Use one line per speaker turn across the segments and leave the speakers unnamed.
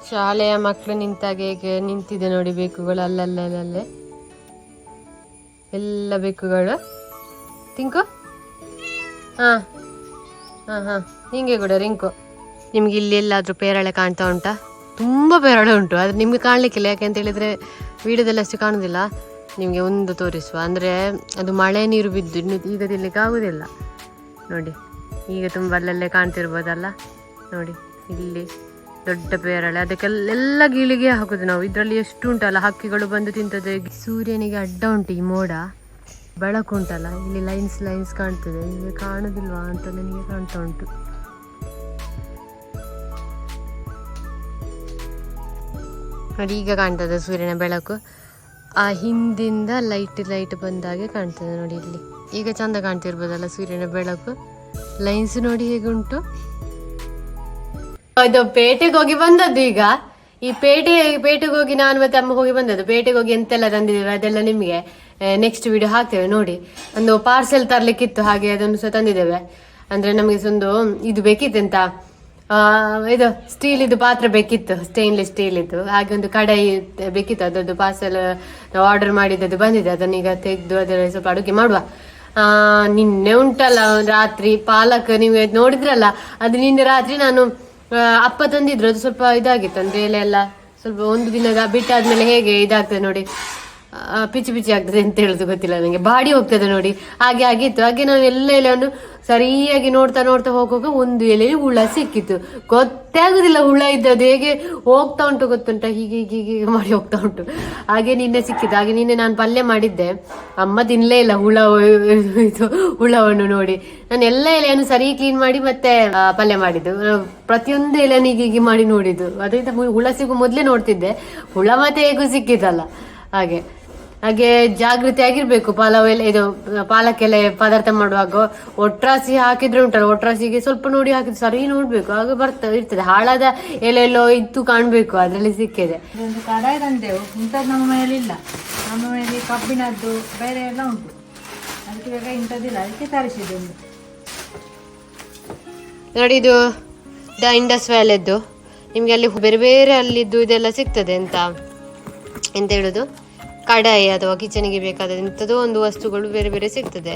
ಶಾಲೆಯ ಮಕ್ಕಳು ನಿಂತಾಗ ಹೇಗೆ ನಿಂತಿದೆ ನೋಡಿ ಬೇಕುಗಳು ಅಲ್ಲಲ್ಲೇ ಎಲ್ಲ ಬೇಕುಗಳು. ತಿಂಕು ಹಾ ಹಾ ಹಾ ಹಿಂಗೆ ಕೂಡ ರಿಂಕು. ನಿಮ್ಗೆ ಇಲ್ಲಿ ಎಲ್ಲಾದ್ರೂ ಪೇರಳೆ ಕಾಣ್ತಾ ಉಂಟಾ? ತುಂಬಾ ಪೇರಳೆ ಉಂಟು, ಆದ್ರೆ ನಿಮ್ಗೆ ಕಾಣ್ಲಿಕ್ಕಿಲ್ಲ. ಯಾಕೆಂತ ಹೇಳಿದ್ರೆ ವಿಡಿಯೋದಲ್ಲಿ ಅಷ್ಟು ಕಾಣುದಿಲ್ಲ. ನಿಮ್ಗೆ ಒಂದು ತೋರಿಸುವ, ಅಂದ್ರೆ ಅದು ಮಳೆ ನೀರು ಬಿದ್ದು ಈಗ ತಿನ್ಲಿಕ್ಕೆ ಆಗುದಿಲ್ಲ ನೋಡಿ. ಈಗ ತುಂಬಾ ಅಲ್ಲಲ್ಲೇ ಕಾಣ್ತಿರ್ಬೋದಲ್ಲ ನೋಡಿ, ಇಲ್ಲಿ ದೊಡ್ಡ ಪೇರಳೆ. ಅದಕ್ಕೆಲ್ಲ ಗೀಳಿಗೆ ಹಾಕುದು ನಾವು. ಇದ್ರಲ್ಲಿ ಎಷ್ಟು ಉಂಟಲ್ಲ, ಹಕ್ಕಿಗಳು ಬಂದು ತಿಂತದೆ. ಸೂರ್ಯನಿಗೆ ಅಡ್ಡ ಉಂಟು ಈ ಮೋಡ, ಬೆಳಕು ಉಂಟಲ್ಲ, ಇಲ್ಲಿ ಲೈನ್ಸ್ ಲೈನ್ಸ್ ಕಾಣ್ತದೆ. ನಿಮಗೆ ಕಾಣುದಿಲ್ವಾ ಅಂತ ನನಗೆ ಕಾಣ್ತಾ ಉಂಟು. ನೋಡಿ ಈಗ ಕಾಣ್ತದೆ ಸೂರ್ಯನ ಬೆಳಕು. ಆ ಹಿಂದಿಂದ ಲೈಟ್ ಬಂದಾಗೆ ಕಾಣ್ತದೆ ನೋಡಿ ಇಲ್ಲಿ. ಈಗ ಚಂದ ಕಾಣ್ತಿರ್ಬೋದಲ್ಲ ಸೂರ್ಯನ ಬೆಳಕು. ಲೈನ್ಸ್ ನೋಡಿ ಹೇಗೆ ಉಂಟು. ಇದು ಪೇಟೆಗೆ ಹೋಗಿ ಬಂದದ್ದು. ಈಗ ಈ ಪೇಟೆಗೆ ಹೋಗಿ ನಾನು ಮತ್ತೆ ಅಮ್ಮ ಹೋಗಿ ಬಂದದ್ದು. ಪೇಟೆಗೆ ಹೋಗಿ ಎಂತೆಲ್ಲ ತಂದಿದ್ದೇವೆ ಅದೆಲ್ಲ ನಿಮ್ಗೆ ನೆಕ್ಸ್ಟ್ ವಿಡಿಯೋ ಹಾಕ್ತೇವೆ ನೋಡಿ. ಒಂದು ಪಾರ್ಸೆಲ್ ತರ್ಲಿಕ್ಕಿತ್ತು, ಹಾಗೆ ಅದನ್ನು ಸಹ ತಂದಿದ್ದೇವೆ. ಅಂದ್ರೆ ನಮಗೆ ಒಂದು ಇದು ಬೇಕಿತ್ತು, ಎಂತ ಇದು ಸ್ಟೀಲ್ ಇದು ಪಾತ್ರೆ ಬೇಕಿತ್ತು, ಸ್ಟೇನ್ಲೆಸ್ ಸ್ಟೀಲ್ ಇದ್ದು. ಹಾಗೆ ಒಂದು ಕಡಾಯಿ ಬೇಕಿತ್ತು, ಅದರದ್ದು ಪಾರ್ಸೆಲ್ ನಾವು ಆರ್ಡರ್ ಮಾಡಿದ್ದದು ಬಂದಿದೆ. ಅದನ್ನ ಈಗ ತೆಗೆದು ಅದರಲ್ಲಿ ಸ್ವಲ್ಪ ಅಡುಗೆ ಮಾಡುವ. ನಿನ್ನೆ ಉಂಟಲ್ಲ ರಾತ್ರಿ ಪಾಲಕ್, ನೀವು ನೋಡಿದ್ರಲ್ಲ ಅದು. ನಿನ್ನೆ ರಾತ್ರಿ ನಾನು ಅಪ್ಪ ತಂದಿದ್ರು, ಅದು ಸ್ವಲ್ಪ ಇದಾಗಿತ್ತು. ಅಂದ್ರೆ ಎಲ್ಲ ಸ್ವಲ್ಪ ಒಂದು ದಿನದ ಬಿಟ್ಟಾದ್ಮೇಲೆ ಹೇಗೆ ಇದಾಗ್ತದೆ ನೋಡಿ, ಪಿಚಿ ಆಗ್ತದೆ ಅಂತ ಹೇಳುದು ಗೊತ್ತಿಲ್ಲ ನನಗೆ, ಬಾಡಿ ಹೋಗ್ತದೆ ನೋಡಿ. ಹಾಗೆ ಆಗಿತ್ತು. ಹಾಗೆ ನಾವು ಎಲ್ಲ ಎಲೆಯನ್ನು ಸರಿಯಾಗಿ ನೋಡ್ತಾ ಹೋಗುವಾಗ ಒಂದು ಎಲೆಯಲ್ಲಿ ಹುಳ ಸಿಕ್ಕಿತ್ತು. ಗೊತ್ತೇ ಆಗುದಿಲ್ಲ ಹುಳ ಇದ್ದದ್ದು ಹೇಗೆ ಹೋಗ್ತಾ ಉಂಟು ಗೊತ್ತುಂಟ, ಹೀಗೆ ಮಾಡಿ ಹೋಗ್ತಾ ಉಂಟು. ಹಾಗೆ ನಿನ್ನೆ ಸಿಕ್ಕಿತ್ತು. ಹಾಗೆ ನಿನ್ನೆ ನಾನು ಪಲ್ಯ ಮಾಡಿದ್ದೆ, ಅಮ್ಮ ತಿನ್ಲೇ ಇಲ್ಲ ಹುಳವನ್ನು ನೋಡಿ. ನಾನು ಎಲ್ಲ ಎಲೆಯನ್ನು ಸರಿ ಕ್ಲೀನ್ ಮಾಡಿ ಮತ್ತೆ ಪಲ್ಯ ಮಾಡಿದ್ದು. ಪ್ರತಿಯೊಂದು ಎಲೆಯನ್ನು ಹೀಗೆ ಮಾಡಿ ನೋಡಿದ್ದು. ಅದರಿಂದ ಹುಳ ಸಿಗು ಮೊದ್ಲೇ ನೋಡ್ತಿದ್ದೆ, ಹುಳ ಮತ್ತೆ ಹೇಗೂ ಸಿಕ್ಕಿತ್ತಲ್ಲ. ಹಾಗೆ ಜಾಗೃತಿ ಆಗಿರ್ಬೇಕು. ಪಲಾವ್ ಎಲೆ ಇದು ಪಾಲಕ್ಕೆಲೆ ಪದಾರ್ಥ ಮಾಡುವಾಗ ಒಟ್ರಾಸಿ ಹಾಕಿದ್ರೆ ಉಂಟಲ್ಲ, ಒಟ್ರಾಸಿಗೆ ಸ್ವಲ್ಪ ನೋಡಿ ಹಾಕಿದ್ರೆ ಸರಿ ನೋಡ್ಬೇಕು, ಆಗ ಇರ್ತದೆ. ಹಾಳಾದ ಎಲೆಲ್ಲೋ ಇತ್ತು ಕಾಣ್ಬೇಕು, ಅದ್ರಲ್ಲಿ ಸಿಕ್ಕಿದೆ.
ಕಡಾಯಿ ತಂದೆವು, ಇಂಥದ್ದು ನಮ್ಮ ಮನೆಯಲ್ಲಿ ಇಲ್ಲ. ನಮ್ಮ ಮನೆಯಲ್ಲಿ ಕಬ್ಬಿನದ್ದು ಬೇರೆ ಎಲ್ಲ ಉಂಟು, ಅದಕ್ಕೆ ಬೇಗ ಇಂಥದ್ದಿಲ್ಲ, ಅದಕ್ಕೆ ತರಿಸಿದ್ದು.
ನೋಡಿ ಇದು ದ ಇಂಡಸ್ ವ್ಯಾಲಿದ್ದು. ನಿಮ್ಗೆ ಅಲ್ಲಿ ಬೇರೆ ಬೇರೆ ಅಲ್ಲಿದ್ದು ಇದೆಲ್ಲ ಸಿಗ್ತದೆ. ಎಂತ ಹೇಳುದು, ಕಡಾಯಿ ಅಥವಾ ಕಿಚನ್ಗೆ ಬೇಕಾದ ಇಂಥದ್ದು ಒಂದು ವಸ್ತುಗಳು ಬೇರೆ ಬೇರೆ ಸಿಗ್ತದೆ.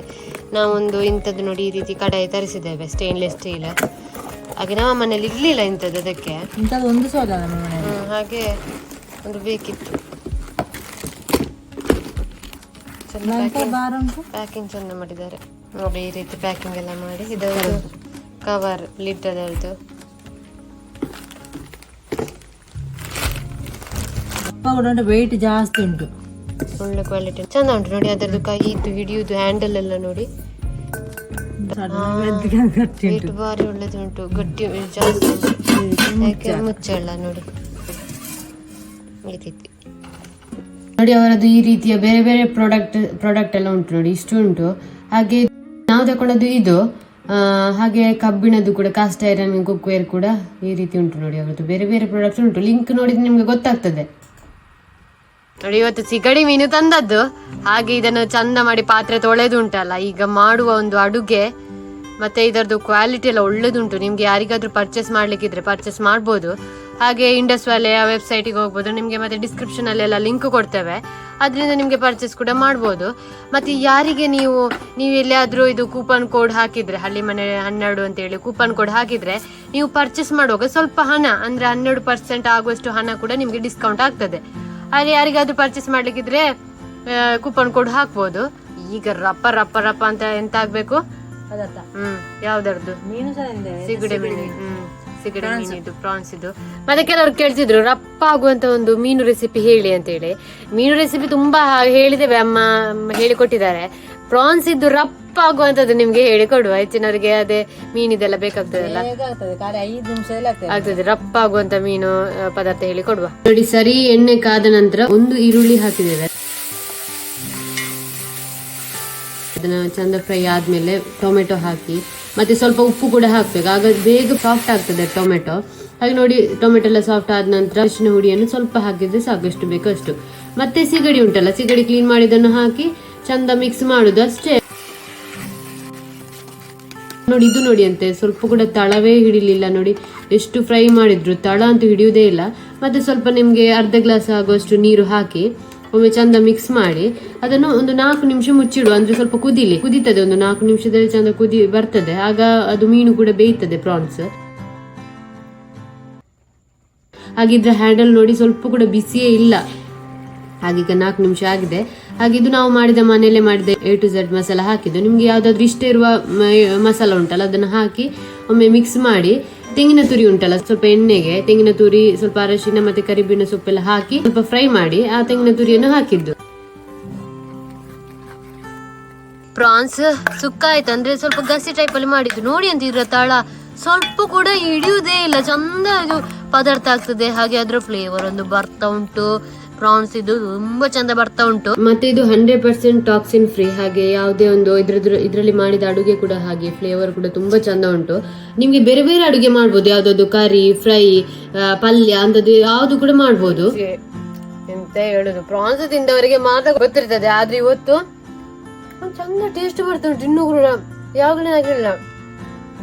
ನಾವೊಂದು ಇಂಥದ್ದು ನೋಡಿ ಈ ರೀತಿ ಕಡಾಯಿ ತರಿಸಿದ್ದೇವೆ, ಸ್ಟೇನ್ಲೆಸ್ ಸ್ಟೀಲ್. ಹಾಗೆ ನಮ್ಮ ಮನೇಲಿ ಇರ್ಲಿಲ್ಲ ಇಂಥದ್ದು, ಅದಕ್ಕೆ ಹಾಗೆ ಒಂದು ಬೇಕಿತ್ತು. ಪ್ಯಾಕಿಂಗ್ ಚೆಂದ ಮಾಡಿದ್ದಾರೆ ನೋಡಿ, ಈ ರೀತಿ ಪ್ಯಾಕಿಂಗ್ ಎಲ್ಲ ಮಾಡಿ. ಇದೊಂದು ಕವರ್ ಲಿಡ್ ಅದರದ್ದು
ವೆಯ್ಟ್ ಜಾಸ್ತಿ ಉಂಟು,
ಒಳ್ಳೆ ಕ್ವಾಲಿಟಿ, ಚಂದ ಉಂಟು ನೋಡಿ. ಅದರದ್ದು ಕೈ ಇದು ಹಿಡಿಯುದು ಹ್ಯಾಂಡಲ್ ಎಲ್ಲ ನೋಡಿ, ವೆಯ್ಟ್ ಭಾರಿ ಒಳ್ಳೆದುಂಟು, ಗಟ್ಟಿ ಜಾಸ್ತಿ. ಯಾಕೆ ಮುಚ್ಚಲ್ಲ ನೋಡಿ ಈ ರೀತಿ ನೋಡಿ. ಅವರದ್ದು ಈ ರೀತಿಯ ಬೇರೆ ಬೇರೆ ಪ್ರಾಡಕ್ಟ್ ಎಲ್ಲ ಉಂಟು ನೋಡಿ, ಇಷ್ಟು ಉಂಟು. ಹಾಗೆ ನಾವು ತಗೊಂಡದ್ದು ಇದು. ಹಾಗೆ ಕಬ್ಬಿಣದ್ದು ಕೂಡ, ಕಾಸ್ಟ್ ಐರನ್ ಕುಕ್ವೇರ್ ಕೂಡ ಈ ರೀತಿ ಉಂಟು ನೋಡಿ. ಅವರದ್ದು ಬೇರೆ ಬೇರೆ ಪ್ರಾಡಕ್ಟ್ಸ್ ಉಂಟು. ಲಿಂಕ್ ನೋಡಿದ್ರೆ ನಿಮ್ಗೆ ಗೊತ್ತಾಗ್ತದೆ ನೋಡಿ. ಇವತ್ತು ಸಿಗಡಿ ಮೀನು ತಂದದ್ದು. ಹಾಗೆ ಇದನ್ನು ಚಂದ ಮಾಡಿ ಪಾತ್ರೆ ತೊಳೆದು ಉಂಟಲ್ಲ, ಈಗ ಮಾಡುವ ಒಂದು ಅಡುಗೆ. ಮತ್ತೆ ಇದರದ್ದು ಕ್ವಾಲಿಟಿ ಎಲ್ಲ ಒಳ್ಳೇದುಂಟು. ನಿಮ್ಗೆ ಯಾರಿಗಾದ್ರೂ ಪರ್ಚೇಸ್ ಮಾಡ್ಲಿಕ್ಕಿದ್ರೆ ಪರ್ಚೇಸ್ ಮಾಡ್ಬೋದು. ಹಾಗೆ ಇಂಡಸ್ ವ್ಯಾಲಿಯ ವೆಬ್ಸೈಟಿಗೆ ಹೋಗ್ಬೋದು. ನಿಮ್ಗೆ ಮತ್ತೆ ಡಿಸ್ಕ್ರಿಪ್ಷನ್ ಅಲ್ಲೆಲ್ಲ ಲಿಂಕ್ ಕೊಡ್ತೇವೆ, ಅದರಿಂದ ನಿಮ್ಗೆ ಪರ್ಚೇಸ್ ಕೂಡ ಮಾಡ್ಬೋದು. ಮತ್ತೆ ಯಾರಿಗೆ ನೀವು ಎಲ್ಲಿಯಾದ್ರೂ ಇದು ಕೂಪನ್ ಕೋಡ್ ಹಾಕಿದ್ರೆ, ಹಳ್ಳಿ ಮನೆ 12 ಅಂತೇಳಿ ಕೂಪನ್ ಕೋಡ್ ಹಾಕಿದ್ರೆ, ನೀವು ಪರ್ಚೇಸ್ ಮಾಡುವಾಗ ಸ್ವಲ್ಪ ಹಣ, ಅಂದ್ರೆ 12% ಆಗುವಷ್ಟು ಹಣ ಕೂಡ ನಿಮ್ಗೆ ಡಿಸ್ಕೌಂಟ್ ಆಗ್ತದೆ. ಅಲ್ಲಿ ಯಾರಿಗಾದ್ರೂ ಪರ್ಚೇಸ್ ಮಾಡ್ಲಿಕ್ಕಿದ್ರೆ ಕೂಪನ್ ಕೋಡ್ ಹಾಕ್ಬೋದು. ಈಗ ರಪ್ಪ ಅಂತ ಎಂತ ಆಗ್ಬೇಕು, ಯಾವ್ದಾರ್ದು ಸಿಗಡಿ ಮೀನು, ಸಿಗಡಿ ಮೀನಿದು, ಪ್ರಾನ್ಸ್ ಇದು. ಮತ್ತೆ ಕೆಲವರು ಕೇಳ್ತಿದ್ರು ರಪ್ಪ ಆಗುವಂತ ಒಂದು ಮೀನು ರೆಸಿಪಿ ಹೇಳಿ ಅಂತ ಹೇಳಿ. ಮೀನು ರೆಸಿಪಿ ತುಂಬಾ ಹೇಳಿದ್ದೇವೆ, ಅಮ್ಮ ಹೇಳಿಕೊಟ್ಟಿದ್ದಾರೆ. ಪ್ರಾನ್ಸ್ ಇದ್ದು ರಪ್ಪ ಆಗುವಂತದ್ದು ನಿಮ್ಗೆ ಹೇಳಿ ಕೊಡುವ. ಹೆಚ್ಚಿನವರಿಗೆ ಅದೇ ಮೀನಿದೆಲ್ಲ ಬೇಕಾಗ್ತದಲ್ಲ, ಆಗ್ತದೆ. ರಪ್ಪ ಆಗುವಂತ ಮೀನು ಪದಾರ್ಥ ಹೇಳಿ ಕೊಡುವ ನೋಡಿ. ಸರಿ ಎಣ್ಣೆ ಕಾದ ನಂತರ ಒಂದು ಈರುಳ್ಳಿ ಹಾಕಿದ್ದೇವೆ. ಅದನ್ನ ಚಂದ ಫ್ರೈ ಆದ್ಮೇಲೆ ಟೊಮೆಟೊ ಹಾಕಿ, ಮತ್ತೆ ಸ್ವಲ್ಪ ಉಪ್ಪು ಕೂಡ ಹಾಕ್ಬೇಕು, ಆಗ ಬೇಗ ಸಾಫ್ಟ್ ಆಗ್ತದೆ ಟೊಮೆಟೊ. ಹಾಗೆ ನೋಡಿ, ಟೊಮೆಟೊ ಎಲ್ಲ ಸಾಫ್ಟ್ ಆದ ನಂತರ ಅರಿಶಿನ ಹುಡಿಯನ್ನು ಸ್ವಲ್ಪ ಹಾಕಿದ್ರೆ ಸಾಕಷ್ಟು ಬೇಕು ಅಷ್ಟು. ಮತ್ತೆ ಸಿಗಡಿ ಉಂಟಲ್ಲ, ಸಿಗಡಿ ಕ್ಲೀನ್ ಮಾಡಿದನ್ನು ಹಾಕಿ ಚಂದ ಮಿಕ್ಸ್ ಮಾಡುದು ಅಷ್ಟೇ. ನೋಡಿ ಇದು ನೋಡಿ ಅಂತೆ ಸ್ವಲ್ಪ ಕೂಡ ತಳವೇ ಹಿಡಿಲಿಲ್ಲ ನೋಡಿ, ಎಷ್ಟು ಫ್ರೈ ಮಾಡಿದ್ರು ತಳ ಅಂತೂ ಹಿಡಿಯುವುದೇ ಇಲ್ಲ. ಮತ್ತೆ ಸ್ವಲ್ಪ ನಿಮ್ಗೆ ಅರ್ಧ ಗ್ಲಾಸ್ ಆಗುವಷ್ಟು ನೀರು ಹಾಕಿ ಒಮ್ಮೆ ಚಂದ ಮಿಕ್ಸ್ ಮಾಡಿ ಅದನ್ನು ಒಂದು 4 ನಿಮಿಷ ಮುಚ್ಚಿಡು. ಅಂದ್ರೆ ಸ್ವಲ್ಪ ಕುದೀತದೆ, ಒಂದು 4 ನಿಮಿಷದಲ್ಲಿ ಚಂದ ಕುದಿ ಬರ್ತದೆ, ಆಗ ಅದು ಮೀನು ಕೂಡ ಬೇಯ್ತದೆ ಪ್ರಾನ್ಸ್. ಹಾಗಿದ್ರೆ ಹ್ಯಾಂಡಲ್ ನೋಡಿ ಸ್ವಲ್ಪ ಕೂಡ ಬಿಸಿಯೇ ಇಲ್ಲ. ಹಾಗೀಗ 4 ನಿಮಿಷ ಆಗಿದೆ. ಹಾಗಿದ್ದು ನಾವು ಮನೆಯಲ್ಲೇ ಮಾಡಿದ A to Z ಮಸಾಲ ಹಾಕಿದ್ದು. ನಿಮ್ಗೆ ಯಾವ್ದಾದ್ರು ಇಷ್ಟ ಇರುವ ಮಸಾಲ ಉಂಟಲ್ಲ ಅದನ್ನು ಹಾಕಿ ಒಮ್ಮೆ ಮಿಕ್ಸ್ ಮಾಡಿ, ತೆಂಗಿನ ತುರಿ ಉಂಟಲ್ಲ ಸ್ವಲ್ಪ ಎಣ್ಣೆಗೆ ತೆಂಗಿನ ತುರಿ, ಸ್ವಲ್ಪ ಅರಶಿನ ಮತ್ತೆ ಕರಿಬೇವಿನ ಸೊಪ್ಪೆಲ್ಲ ಹಾಕಿ ಸ್ವಲ್ಪ ಫ್ರೈ ಮಾಡಿ ಆ ತೆಂಗಿನ ತುರಿಯನ್ನು ಹಾಕಿದ್ದು. ಪ್ರಾನ್ಸ್ ಸುಕ್ಕ ಆಯ್ತು, ಅಂದ್ರೆ ಸ್ವಲ್ಪ ಗಸಿ ಟೈಪ್ ಅಲ್ಲಿ ಮಾಡಿದ್ದು. ನೋಡಿ ಅಂತ ಇದ್ರ ತಳ ಸ್ವಲ್ಪ ಕೂಡ ಹಿಡಿಯುವುದೇ ಇಲ್ಲ, ಚಂದ ಇದು ಪದಾರ್ಥ ಆಗ್ತದೆ. ಹಾಗೆ ಅದ್ರ ಫ್ಲೇವರ್ ಒಂದು ಬರ್ತಾ ಉಂಟು, ಪ್ರಾನ್ಸ್ ಇದು ತುಂಬಾ ಚಂದ ಬರ್ತಾ ಉಂಟು. ಮತ್ತೆ ಇದು 100% ಟಾಕ್ಸಿನ್ ಫ್ರೀ. ಹಾಗೆ ಯಾವುದೇ ಒಂದು ಇದ್ರಲ್ಲಿ ಮಾಡಿದ ಅಡುಗೆ ಕೂಡ ಹಾಗೆ ಫ್ಲೇವರ್ ಕೂಡ ತುಂಬಾ ಚಂದ ಉಂಟು. ನಿಮ್ಗೆ ಬೇರೆ ಬೇರೆ ಅಡುಗೆ ಮಾಡ್ಬೋದು, ಯಾವ್ದಾದ್ರು ಕರಿ, ಫ್ರೈ, ಪಲ್ಯ ಅಂತದ್ದು ಯಾವ್ದು ಕೂಡ ಮಾಡ್ಬೋದು. ಎಂತ ಹೇಳುದು, ಪ್ರಾನ್ಸ್ ತಿಂದವರಿಗೆ ಮಾತ್ರ ಗೊತ್ತಿರ್ತದೆ. ಆದ್ರೆ ಇವತ್ತು ಚಂದ ಟೇಸ್ಟ್ ಬರ್ತಾ ಉಂಟು. ಇನ್ನೂ ಕೂಡ ಯಾವಾಗಲೇ ಆಗಿಲ್ಲ.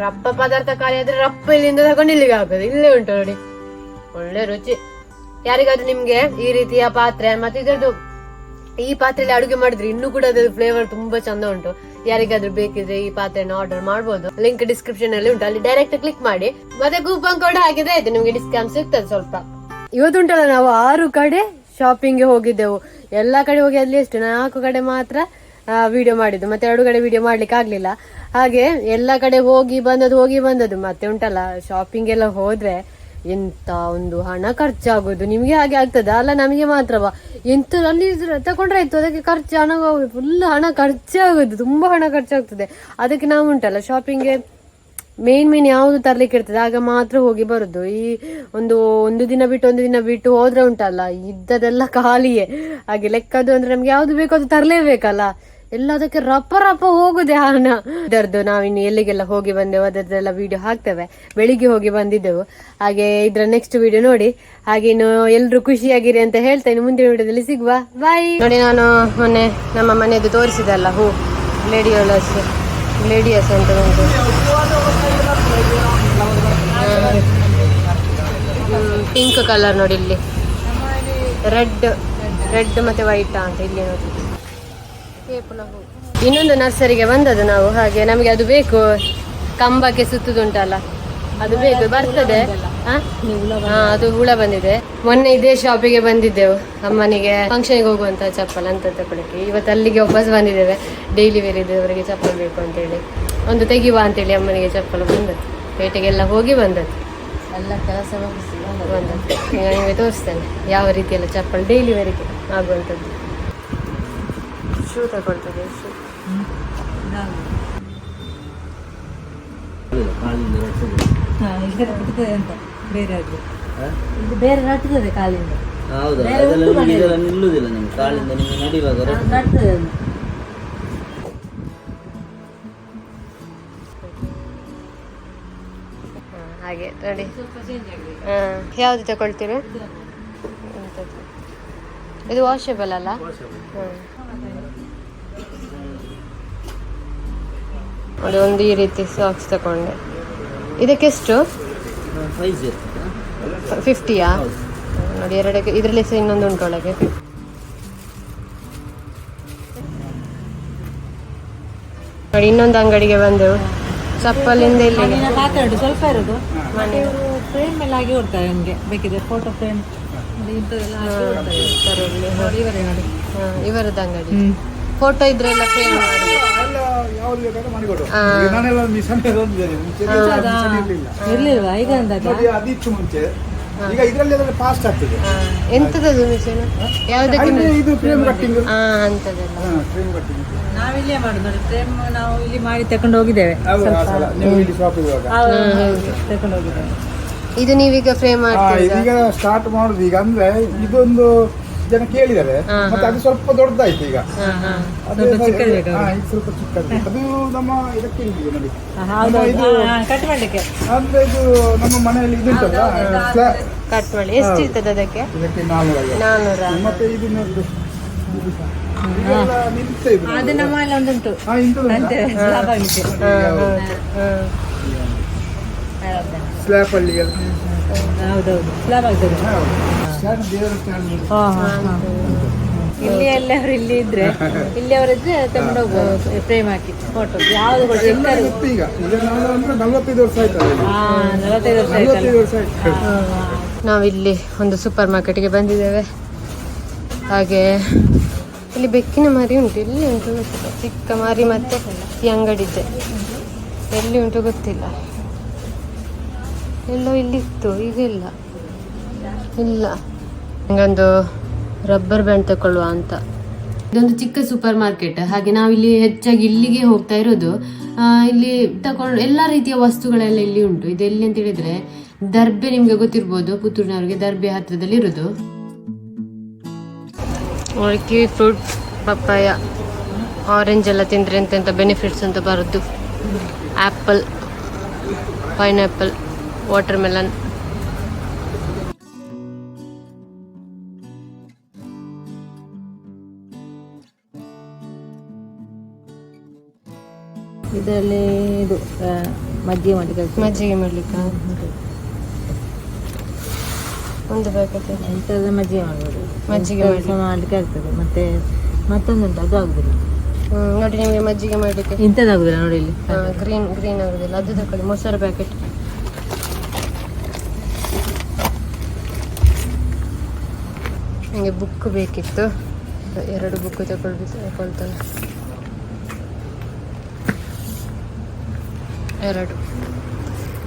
ರಪ್ಪ ಪದಾರ್ಥ ಖಾಲಿ ಆದ್ರೆ ರಪ್ಪ ಇಲ್ಲಿಂದ ತಗೊಂಡು ಇಲ್ಲಿಗೆ ಹಾಕೋದು. ಇಲ್ಲೇ ಉಂಟು ನೋಡಿ, ಒಳ್ಳೆ ರುಚಿ. ಯಾರಿಗಾದ್ರೂ ನಿಮ್ಗೆ ಈ ರೀತಿಯ ಪಾತ್ರೆ ಮತ್ತೆ ಇದರದ್ದು ಈ ಪಾತ್ರೆಯಲ್ಲಿ ಅಡುಗೆ ಮಾಡಿದ್ರೆ ಇನ್ನೂ ಕೂಡ ಅದ್ರ ಫ್ಲೇವರ್ ತುಂಬಾ ಚಂದ ಉಂಟು. ಯಾರಿಗಾದ್ರೂ ಬೇಕಿದ್ರೆ ಈ ಪಾತ್ರೆನ ಆರ್ಡರ್ ಮಾಡಬಹುದು. ಲಿಂಕ್ ಡಿಸ್ಕ್ರಿಪ್ಷನ್ ಅಲ್ಲಿ ಉಂಟು, ಅಲ್ಲಿ ಡೈರೆಕ್ಟ್ ಕ್ಲಿಕ್ ಮಾಡಿ. ಮತ್ತೆ ಕೂಪನ್ ಕೋಡ್ ಹಾಕಿದ್ರೆ ಆಯ್ತು, ನಿಮ್ಗೆ ಡಿಸ್ಕೌಂಟ್ ಸಿಗ್ತದೆ ಸ್ವಲ್ಪ. ಇವತ್ತುಂಟಲ್ಲ ನಾವು 6 ಕಡೆ ಶಾಪಿಂಗ್ ಹೋಗಿದ್ದೆವು. ಎಲ್ಲಾ ಕಡೆ ಹೋಗಿ ಅಲ್ಲಿ ಎಷ್ಟು 4 ಕಡೆ ಮಾತ್ರ ವಿಡಿಯೋ ಮಾಡಿದ್ದು, ಮತ್ತೆ 2 ಕಡೆ ವಿಡಿಯೋ ಮಾಡ್ಲಿಕ್ಕೆ ಆಗ್ಲಿಲ್ಲ. ಹಾಗೆ ಎಲ್ಲಾ ಕಡೆ ಹೋಗಿ ಬಂದದ್ದು. ಮತ್ತೆ ಉಂಟಲ್ಲ ಶಾಪಿಂಗ್ ಎಲ್ಲ ಹೋದ್ರೆ ಎಂತ ಒಂದು ಹಣ ಖರ್ಚಾಗೋದು. ನಿಮ್ಗೆ ಹಾಗೆ ಆಗ್ತದ ಅಲ್ಲ? ನಮಗೆ ಮಾತ್ರವಾ? ಎಂತ ಅಲ್ಲಿ ತಗೊಂಡ್ರೆ ಆಯ್ತು, ಅದಕ್ಕೆ ಖರ್ಚು ಹಣ ಫುಲ್ ಹಣ ಖರ್ಚಾಗೋದು, ತುಂಬಾ ಹಣ ಖರ್ಚಾಗ್ತದೆ. ಅದಕ್ಕೆ ನಾವು ಉಂಟಲ್ಲ ಶಾಪಿಂಗ್ಗೆ ಮೇನ್ ಯಾವ್ದು ತರ್ಲಿಕ್ಕೆ ಇರ್ತದೆ ಆಗ ಮಾತ್ರ ಹೋಗಿ ಬರುದು. ಈ ಒಂದು ದಿನ ಬಿಟ್ಟು ಹೋದ್ರೆ ಉಂಟಲ್ಲ ಇದ್ದದೆಲ್ಲ ಖಾಲಿಯೇ. ಹಾಗೆ ಲೆಕ್ಕದು ಅಂದ್ರೆ ನಮ್ಗೆ ಯಾವ್ದು ಬೇಕೋ ಅದು ತರ್ಲೇಬೇಕಲ್ಲ, ಎಲ್ಲದಕ್ಕೆ ರಪ್ಪ ಹೋಗುದೇ ಹಣ. ಇದರದ್ದು ನಾವಿನ್ನು ಎಲ್ಲಿಗೆಲ್ಲ ಹೋಗಿ ಬಂದೆವು ಅದರದ್ದೆಲ್ಲ ವಿಡಿಯೋ ಹಾಕ್ತೇವೆ. ಬೆಳಿಗ್ಗೆ ಹೋಗಿ ಬಂದಿದ್ದೆವು. ಹಾಗೆ ಇದ್ರ ನೆಕ್ಸ್ಟ್ ವಿಡಿಯೋ ನೋಡಿ. ಹಾಗೆ ಇನ್ನು ಎಲ್ರು ಖುಷಿಯಾಗಿರಿ ಅಂತ ಹೇಳ್ತೇನೆ. ಮುಂದಿನ ವಿಡಿಯೋದಲ್ಲಿ ಸಿಗುವ, ಬಾಯ್. ನೋಡಿ, ನಾನು ಮೊನ್ನೆ ನಮ್ಮ ಮನೆಯದು ತೋರಿಸಿದಲ್ಲ ಹೂ, ಗ್ಲೇಡಿಯಸ್ ಅಂತ ಉಂಟು. ಪಿಂಕ್ ಕಲರ್ ನೋಡಿ, ಇಲ್ಲಿ ರೆಡ್ ಮತ್ತೆ ವೈಟ್ ಅಂತ ಇಲ್ಲಿ ನೋಡಿ. ಇನ್ನೊಂದು ನರ್ಸರಿಗೆ ಬಂದದ್ದು ನಾವು. ಹಾಗೆ ನಮಗೆ ಅದು ಬೇಕು, ಕಂಬಕ್ಕೆ ಸುತ್ತುದುಂಟಲ್ಲ ಅದು ಬೇಕು, ಬರ್ತದೆ. ಅದು ಹುಳ ಬಂದಿದೆ. ಮೊನ್ನೆ ಇದೇ ಶಾಪಿಗೆ ಬಂದಿದ್ದೆವು ಅಮ್ಮನಿಗೆ ಫಂಕ್ಷನ್ಗೆ ಹೋಗುವಂತ ಚಪ್ಪಲ್ ಅಂತ ತಗೊಳ್ಳಿಕ್ಕೆ. ಇವತ್ತು ಅಲ್ಲಿಗೆ ವಾಪಸ್ ಬಂದಿದ್ದೇವೆ. ಡೈಲಿ ವೇರ್ ಇದ್ದವರಿಗೆ ಚಪ್ಪಲ್ ಬೇಕು ಅಂತೇಳಿ ಒಂದು ತೆಗಿವಾ ಅಂತೇಳಿ ಅಮ್ಮನಿಗೆ ಚಪ್ಪಲ್ ಬಂದದ್ದು. ಪೇಟೆಗೆಲ್ಲ ಹೋಗಿ ಬಂದದ್ದು, ಎಲ್ಲ ಕೆಲಸ ಬಂದದ್ದು. ಈಗ ನಿಮಗೆ ತೋರಿಸ್ತೇನೆ ಯಾವ ರೀತಿಯೆಲ್ಲ ಚಪ್ಪಲ್ ಡೈಲಿ ವೇರಿಗೆ ಆಗುವಂಥದ್ದು. ಶೂ ತಗೊಳ್ತದೆ, ಶೂ
ಬೇರೆ ರಟ್ತದೆ ಕಾಲಿಂದ.
ನಿಲ್ಲುದಿಲ್ಲ ನಿಮ್ಗೆ ಕಾಲಿಂದ, ನಿಮ್ಗೆ ನಡಿವಾಗ
ಹಾಗೆ ನೋಡಿ. ಯಾವ್ದು ತಗೊಳ್ತೀರಾ? ಇದು ವಾಷೇಬಲ್ ಅಲ್ಲ? ನೋಡಿ, ಒಂದು ಈ ರೀತಿ ಸಾಕ್ಸ್ ತಗೊಂಡೆ. ಇದಕ್ಕೆಷ್ಟು? 50ಯಾ? ನೋಡಿ, 2 ಇದರಲ್ಲಿ ಸಹ ಇನ್ನೊಂದು ಉಂಟು ಒಳಗೆ. ನೋಡಿ, ಇನ್ನೊಂದು ಅಂಗಡಿಗೆ ಬಂದೆವು. ಚಪ್ಪಲಿಂದ ಇಲ್ಲಿ
ಸ್ವಲ್ಪ ಇರೋದು ಫ್ರೇಮ್ ಎಲ್ಲ ಆಗಿ ಕೊಡ್ತಾರೆ ನಮಗೆ ಬೇಕಿದ್ರೆ, ಫೋಟೋ ಫ್ರೇಮ್
ಇವರದ್ದು ಅಂಗಡಿ. ಫೋಟೋ ಇದ್ರೆಲ್ಲ ಫ್ರೇಮ್ ಮಾಡಿ
ಇರ್ಲಿಲ್ವಾ? ಈಗ
ಎಂತದದು ಮಿಷನ್? ಯಾವ್ದಕ್ಕೆ?
ನಾವಿಲ್ಲೇ ಮಾಡುದು ನೋಡಿ, ಫ್ರೇಮ್ ನಾವು ಇಲ್ಲಿ ಮಾಡಿ ತಕೊಂಡು ಹೋಗಿದ್ದೇವೆ. ತಕೊಂಡು ಹೋಗಿದ್ದೇವೆ.
ಇದು ನೀವೀಗ ಫ್ರೇಮ್
ಈಗ ಸ್ಟಾರ್ಟ್ ಮಾಡುದು. ಈಗ ಅಂದ್ರೆ ಇದೊಂದು ಜನ ಕೇಳಿದ್ದಾರೆ, ಮತ್ತೆ ಅದು ಸ್ವಲ್ಪ ದೊಡ್ಡದಾಯ್ತು. ಈಗ ಸ್ವಲ್ಪ ಚಿಕ್ಕದು, ಅದು ನಮ್ಮ ಇದಕ್ಕೆ ನೋಡಿ,
ಕಟ್ ಮಾಡ್ಲಿಕ್ಕೆ.
ಅಂದ್ರೆ ಇದು ನಮ್ಮ ಮನೆಯಲ್ಲಿ ಇದು ಉಂಟಲ್ಲ,
ಕಟ್ ಮಾಡಿ ಎಷ್ಟು ಇರ್ತದೆ ಅದಕ್ಕೆ?
ಇದಕ್ಕೆ 400.
ಮತ್ತೆ
ಇದು ಇದೆಲ್ಲ ನಿಂತ ಇದು
ಅದು ನಮ್ಮಲ್ಲಿ ಒಂದುಂಟು
ಇಂಥದ್ದು
ಅಂತೆ ಸ್ಲಾಬ್ ಆಗ್ಲಿಕ್ಕೆ
ಸ್ಲ್ಯಾಪ್ ಅಲ್ಲಿ ಎಲ್ಲ.
ಹೌದೌದು ಸ್ಲಾಬ್ ಆಗ್ತದೆ
ಸ್ಲ್ಯಾಬ್ ದೇವರ ಸ್ಟ್ಯಾಂಡ್
ಇಲ್ಲಿ ಎಲ್ಲವರು ಇಲ್ಲಿ ಇದ್ರೆ ಇಲ್ಲಿ ಅವರಿದ್ರೆ ತಗೊಂಡು ಹೋಗ್ಬೋದು ಫ್ರೇಮ್ ಹಾಕಿ ಫೋಟೋ ಯಾವ್ದು ಕೂಡ ಸಿಕ್ಕರು
ಗೊತ್ತು ಈಗ ನಾವು ಅಂದ್ರೆ 45 ವರ್ಷ ಆಯ್ತಲ್ಲ
45 ವರ್ಷ
45 ವರ್ಷ ಆಯ್ತು.
ನಾವಿಲ್ಲಿ ಒಂದು ಸೂಪರ್ ಮಾರ್ಕೆಟ್ಗೆ ಬಂದಿದ್ದೇವೆ. ಹಾಗೆ ಇಲ್ಲಿ ಬೆಕ್ಕಿನ ಮರಿ ಉಂಟು, ಎಲ್ಲಿ ಉಂಟು ಗೊತ್ತಿಲ್ಲ. ಚಿಕ್ಕ ಮರಿ ಮತ್ತೆ ಈ ಅಂಗಡಿದೆ, ಎಲ್ಲಿ ಉಂಟು ಗೊತ್ತಿಲ್ಲ. ಎಲ್ಲೋ ಇಲ್ಲಿತ್ತು, ಈಗ ಇಲ್ಲ. ನನಗೊಂದು ರಬ್ಬರ್ ಬ್ಯಾಂಡ್ ತಗೊಳ್ಳುವ ಅಂತ. ಇದೊಂದು ಚಿಕ್ಕ ಸೂಪರ್ ಮಾರ್ಕೆಟ್. ಹಾಗೆ ನಾವಿಲ್ಲಿ ಹೆಚ್ಚಾಗಿ ಇಲ್ಲಿಗೆ ಹೋಗ್ತಾ ಇರೋದು. ಇಲ್ಲಿ ತಗೊಂಡು ಎಲ್ಲ ರೀತಿಯ ವಸ್ತುಗಳೆಲ್ಲ ಇಲ್ಲಿ ಉಂಟು. ಇದು ಎಲ್ಲಿ ಅಂತ ಹೇಳಿದ್ರೆ ದರ್ಬೆ, ನಿಮ್ಗೆ ಗೊತ್ತಿರ್ಬೋದು, ಪುತ್ತೂರಿನವ್ರಿಗೆ ದರ್ಬೆ ಹತ್ರದಲ್ಲಿ ಇರೋದು. ಕಿವಿ ಫ್ರೂಟ್, ಪಪ್ಪಾಯ, ಆರೆಂಜ್ ಎಲ್ಲ ತಿಂದರೆ ಎಂತೆಂಥ ಬೆನಿಫಿಟ್ಸ್ ಅಂತ ಬರೋದು. Apple, pineapple, water melon.
ಇದರಲ್ಲಿ ಇದು ಮಜ್ಜಿಗೆ ಮಾಡ್ಲಿಕ್ಕೆ
ಒಂದು ಪ್ಯಾಕೆಟ್
ಎಂಥದ್ದು ಮಜ್ಜಿಗೆ ಮಾಡ್ಬೋದು.
ಮಜ್ಜಿಗೆ
ಮಾಡ್ಲಿಕ್ಕೆ ಆಗ್ತದೆ. ಮತ್ತೆ ಮತ್ತೊಂದುಂಟು, ಅದು ಆಗುದಿಲ್ಲ
ನೋಡಿ. ನಿಮಗೆ ಮಜ್ಜಿಗೆ ಮಾಡಲಿಕ್ಕೆ
ಇಂಥದ್ದಾಗುದಿಲ್ಲ ನೋಡಿ, ಇಲ್ಲಿ
ಗ್ರೀನ್ ಆಗುದಿಲ್ಲ. ಅದು ತಗೊಳ್ಳಿ, ಮೊಸರು ಪ್ಯಾಕೆಟ್. ನನಗೆ ಬುಕ್ ಬೇಕಿತ್ತು, 2 ಬುಕ್ ತಗೊಳ್ತಾನೆ.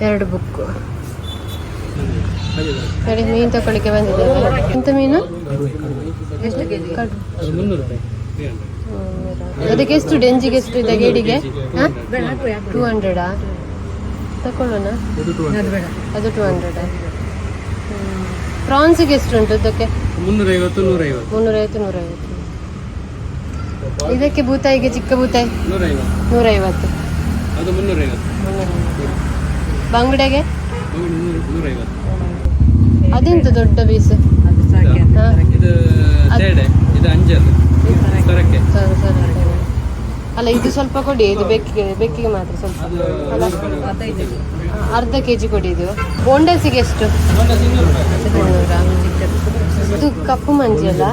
2 ಬುಕ್. ನೋಡಿ, ಮೀನು ತಗೊಳ್ಳಿಕ್ಕೆ ಬಂದಿದ್ದೇವೆ. ಎಂತ ಮೀನು? ಕಡು. ಅದಕ್ಕೆ ಎಷ್ಟು? ಡೆಂಜಿಗೆ ಎಷ್ಟು ಇದೆ? ಗೇಡಿಗೆ 200 ತಗೊಳ್ಳೋಣ. ಅದು 200. ಪ್ರಾನ್ಸಿಗೆ ಎಷ್ಟು ಉಂಟು? ಅದಕ್ಕೆ
350
150. ಇದಕ್ಕೆ ಬೂತಾಯಿಗೆ, ಚಿಕ್ಕ ಬೂತಾಯಿ 150.
ಅದು 350.
ಬಂಗುಡೆಗೆ
150.
ಅದೆಂತ ದೊಡ್ಡ ಪೀಸ್?
ಅದು ಸಾಕೆ ಅಂತ.
ಇದು ತೇಡೆ, ಇದು ಅಂಜಲ್ ಸರಕ್ಕೆ.
ಸರಿ. ಅಲ್ಲ, ಇದು ಸ್ವಲ್ಪ ಕೊಡಿ. ಇದು ಬೆಕ್ಕಿಗೆ ಮಾತ್ರ ಸ್ವಲ್ಪ ಅಲ್ಲ, ಅರ್ಧ kg ಕೊಡಿ. ಇದು ಬೋಂಡಸಿಗೆ ಎಷ್ಟು? 300. ಇದು ಕಪ್ಪು ಮಂಜಿ ಅಲ್ಲ?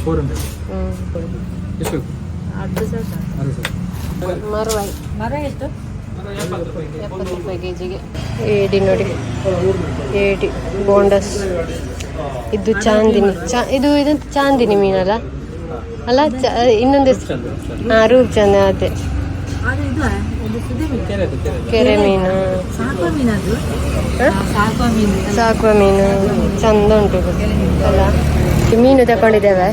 400. ಎಷ್ಟು?
ಮರ ಎಷ್ಟು?
70 ರೂಪಾಯಿ kgಗೆ. ಏಡಿ ನೋಡಿ, ಏಡಿ ಬೋಂಡಸ್. ಇದು ಚಾಂದಿನಿ. ಇದಂತ ಚಾಂದಿನಿ ಮೀನಲ್ಲ ಅಲ್ಲ? ಇನ್ನೊಂದು ರೂಪ್ ಚಂದ. ಅದೇ
ಅದು ಇದು
ಕೆರೆ ಮೀನು, ಸಾಕುವ ಮೀನು ಚಂದ ಉಂಟು ಅಲ್ಲ. ಮೀನು ತಗೊಂಡಿದ್ದೇವೆ.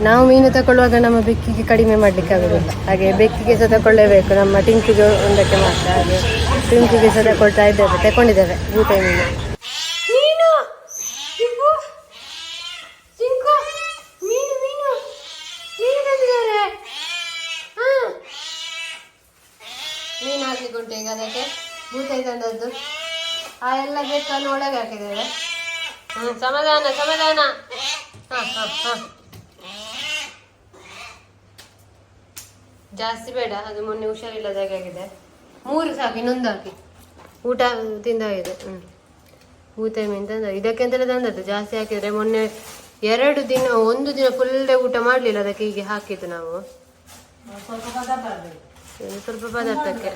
ನಾವು ಮೀನು ತಗೊಳ್ಳುವಾಗ ನಮ್ಮ ಬೆಕ್ಕಿಗೆ ಕಡಿಮೆ ಮಾಡಲಿಕ್ಕೆ ಆಗೋದಿಲ್ಲ. ಹಾಗೆ ಬೆಕ್ಕಿಗೆ ಸಹ ತಗೊಳ್ಳೇಬೇಕು. ನಮ್ಮ ಟಿಂಕಿಗೆ ಒಂದಕ್ಕೆ ಮಾತ್ರ. ಹಾಗೆ ಟಿಂಕಿಗೆ ಸಹ ತಗೊಂಡಿದ್ದೇವೆ ಬೂತಾಯಿ ಮೀನು. ಮೀನು ಹಾಕ್ಲಿಕ್ಕೆ ಉಂಟು ಈಗ. ಅದಕ್ಕೆ ಬೂತಾಯಿ ತಂದದ್ದು ಆ ಎಲ್ಲ ಬೆಕ್ಕನ್ನು ಒಳಗೆ ಹಾಕಿದ್ದೇವೆ. ಸಮಾಧಾನ. ಜಾಸ್ತಿ ಬೇಡ, ಅದು ಮೊನ್ನೆ ಹುಷಾರಿಲ್ಲದಾಗೆ ಆಗಿದೆ. 3 ಸಾಕು, ಇನ್ನೊಂದು ಹಾಕಿ. ಊಟ ತಿಂದಾಗಿದೆ. ಬೂತಾಯಿ ಮೀನು ತಂದ. ಇದಕ್ಕೆಂತೆಲ್ಲ ತಂದದ್ದು. ಜಾಸ್ತಿ ಹಾಕಿದ್ರೆ ಮೊನ್ನೆ 1 ದಿನ ಫುಲ್ ಡೇ ಊಟ ಮಾಡಲಿಲ್ಲ. ಅದಕ್ಕೆ ಹೀಗೆ ಹಾಕಿದ್ದು ನಾವು. ಸ್ವಲ್ಪ ಪದಾರ್ಥಕ್ಕೆ.